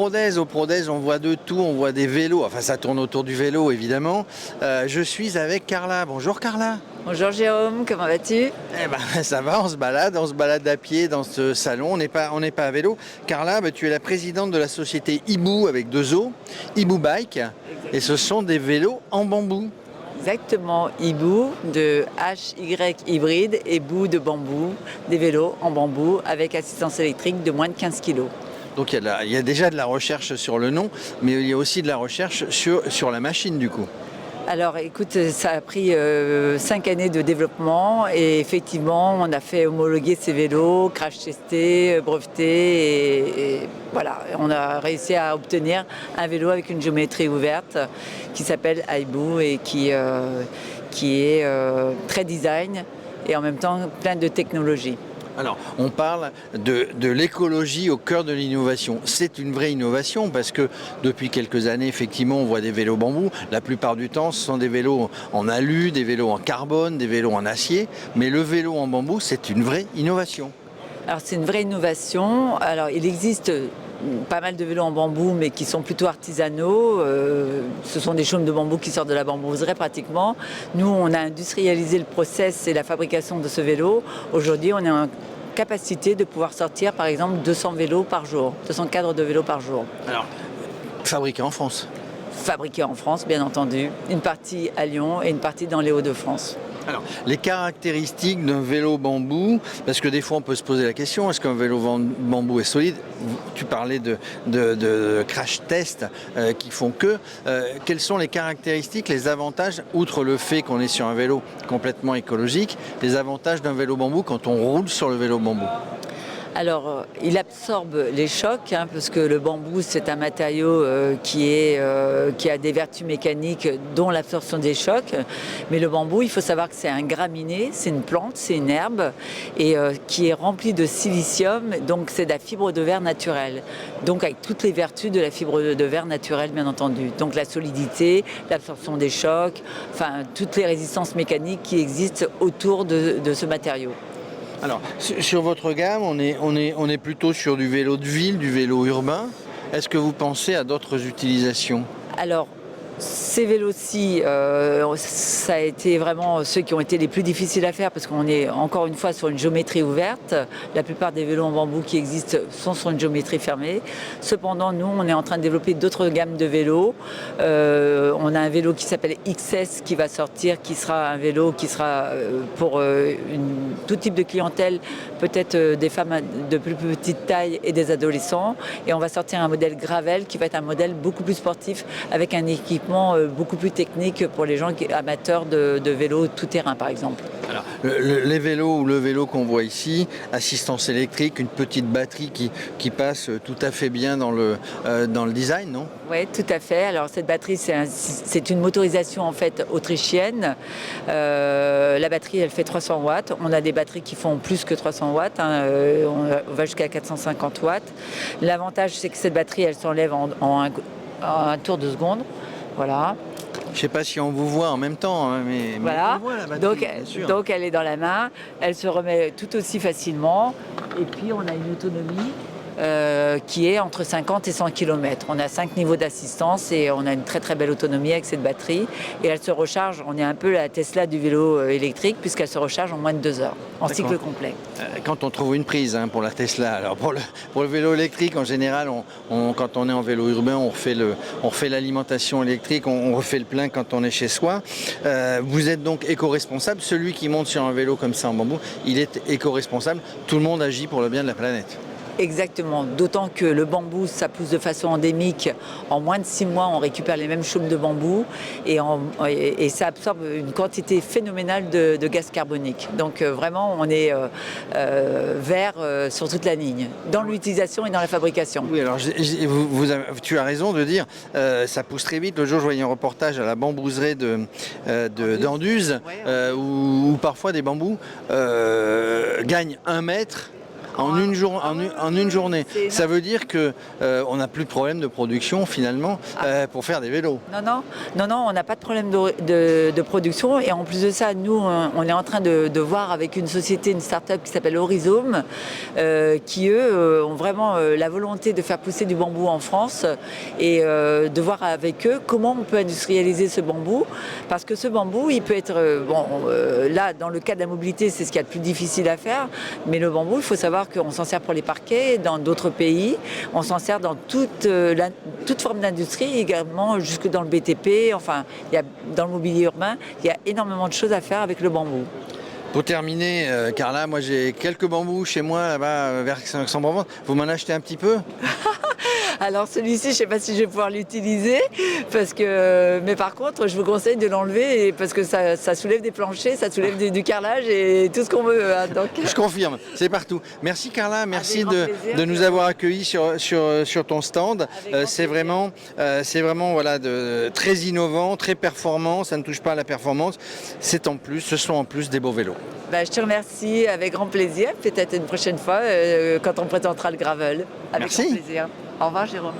Prodèze. Au Prodèze, on voit de tout, on voit des vélos. Enfin, ça tourne autour du vélo, évidemment. Je suis avec Carla. Bonjour Carla. Bonjour Jérôme, comment vas-tu? Eh ben, ça va, on se balade à pied dans ce salon. On n'est pas à vélo. Carla, tu es la présidente de la société Hibou avec 2 O, Hibou Bike. Et ce sont des vélos en bambou. Exactement, Hibou de HY hybride et bout de bambou, des vélos en bambou avec assistance électrique de moins de 15 kg. Donc il y a déjà de la recherche sur le nom, mais il y a aussi de la recherche sur la machine du coup. Alors écoute, ça a pris 5 années de développement et effectivement on a fait homologuer ces vélos, crash testés, brevetés et voilà, on a réussi à obtenir un vélo avec une géométrie ouverte qui s'appelle Hibou et qui est très design et en même temps plein de technologies. Alors, on parle de l'écologie au cœur de l'innovation. C'est une vraie innovation parce que depuis quelques années, effectivement, on voit des vélos bambou. La plupart du temps, ce sont des vélos en alu, des vélos en carbone, des vélos en acier. Mais le vélo en bambou, c'est une vraie innovation. Alors, c'est une vraie innovation. Alors, il existe pas mal de vélos en bambou, mais qui sont plutôt artisanaux. Ce sont des chaumes de bambou qui sortent de la bambouserie pratiquement. Nous, on a industrialisé le process et la fabrication de ce vélo. Aujourd'hui, on est en capacité de pouvoir sortir, par exemple, 200 vélos par jour, 200 cadres de vélos par jour. Alors, fabriqué en France? Fabriqués en France, bien entendu. Une partie à Lyon et une partie dans les Hauts-de-France. Alors, les caractéristiques d'un vélo bambou, parce que des fois on peut se poser la question, est-ce qu'un vélo bambou est solide? Tu parlais de crash test qui font que. Quelles sont les caractéristiques, les avantages, outre le fait qu'on est sur un vélo complètement écologique, les avantages d'un vélo bambou quand on roule sur le vélo bambou? Alors, il absorbe les chocs, parce que le bambou, c'est un matériau qui a des vertus mécaniques, dont l'absorption des chocs. Mais le bambou, il faut savoir que c'est un graminé, c'est une plante, c'est une herbe, et qui est remplie de silicium, donc c'est de la fibre de verre naturelle. Donc avec toutes les vertus de la fibre de verre naturelle, bien entendu. Donc la solidité, l'absorption des chocs, enfin toutes les résistances mécaniques qui existent autour de ce matériau. Alors, sur votre gamme, on est plutôt sur du vélo de ville, du vélo urbain. Est-ce que vous pensez à d'autres utilisations? Alors, ces vélos-ci, ça a été vraiment ceux qui ont été les plus difficiles à faire parce qu'on est encore une fois sur une géométrie ouverte. La plupart des vélos en bambou qui existent sont sur une géométrie fermée. Cependant, nous, on est en train de développer d'autres gammes de vélos. On a un vélo qui s'appelle XS qui va sortir, qui sera un vélo qui sera pour tout type de clientèle, peut-être des femmes de plus petite taille et des adolescents. Et on va sortir un modèle Gravel qui va être un modèle beaucoup plus sportif avec un équipement beaucoup plus technique pour les gens amateurs de vélos tout-terrain, par exemple. Alors, les vélos ou le vélo qu'on voit ici, assistance électrique, une petite batterie qui passe tout à fait bien dans le design, non? Oui, tout à fait. Alors cette batterie, c'est une motorisation en fait autrichienne. La batterie, elle fait 300 watts. On a des batteries qui font plus que 300 watts. On va jusqu'à 450 watts. L'avantage, c'est que cette batterie, elle s'enlève en un tour de seconde. Voilà. Je ne sais pas si on vous voit en même temps, mais voilà. on voit la batterie, bien sûr. Donc elle est dans la main, elle se remet tout aussi facilement. Et puis on a une autonomie qui est entre 50 et 100 km. On a 5 niveaux d'assistance et on a une très très belle autonomie avec cette batterie. Et elle se recharge, on est un peu la Tesla du vélo électrique puisqu'elle se recharge en moins de 2 heures, en cycle complet. Quand on trouve une prise pour la Tesla, alors pour le vélo électrique en général, quand on est en vélo urbain, on refait l'alimentation électrique, on refait le plein quand on est chez soi. Vous êtes donc éco-responsable. Celui qui monte sur un vélo comme ça en bambou, il est éco-responsable. Tout le monde agit pour le bien de la planète. Exactement, d'autant que le bambou, ça pousse de façon endémique. En moins de 6 mois, on récupère les mêmes chaumes de bambou et ça absorbe une quantité phénoménale de gaz carbonique. Donc vraiment, on est vert sur toute la ligne, dans l'utilisation et dans la fabrication. Oui, alors tu as raison de dire, ça pousse très vite. Le jour, je voyais un reportage à la bambouserie d'Anduze, où parfois des bambous gagnent 1 mètre En une journée. Ça veut dire qu'on n'a plus de problème de production finalement pour faire des vélos. Non, on n'a pas de problème de production. Et en plus de ça, nous, on est en train de voir avec une société, une start-up qui s'appelle Horizome, qui eux ont vraiment la volonté de faire pousser du bambou en France et de voir avec eux comment on peut industrialiser ce bambou. Parce que ce bambou, il peut être... là, dans le cas de la mobilité, c'est ce qu'il y a de plus difficile à faire. Mais le bambou, il faut savoir qu'on s'en sert pour les parquets dans d'autres pays. On s'en sert dans toute forme d'industrie, également jusque dans le BTP. Enfin, dans le mobilier urbain, il y a énormément de choses à faire avec le bambou. Pour terminer, Carla, moi j'ai quelques bambous chez moi là-bas vers Aix-en-Provence. Vous m'en achetez un petit peu? Alors celui-ci, je ne sais pas si je vais pouvoir l'utiliser, mais par contre, je vous conseille de l'enlever parce que ça soulève des planchers, ça soulève du carrelage et tout ce qu'on veut. Hein, donc... Je confirme, c'est partout. Merci Carla, merci de nous avoir accueillis sur ton stand. C'est vraiment voilà, très innovant, très performant, ça ne touche pas à la performance. Ce sont en plus des beaux vélos. Je te remercie avec grand plaisir, peut-être une prochaine fois quand on présentera le gravel. Avec Merci. grand plaisir. Au revoir Jérôme.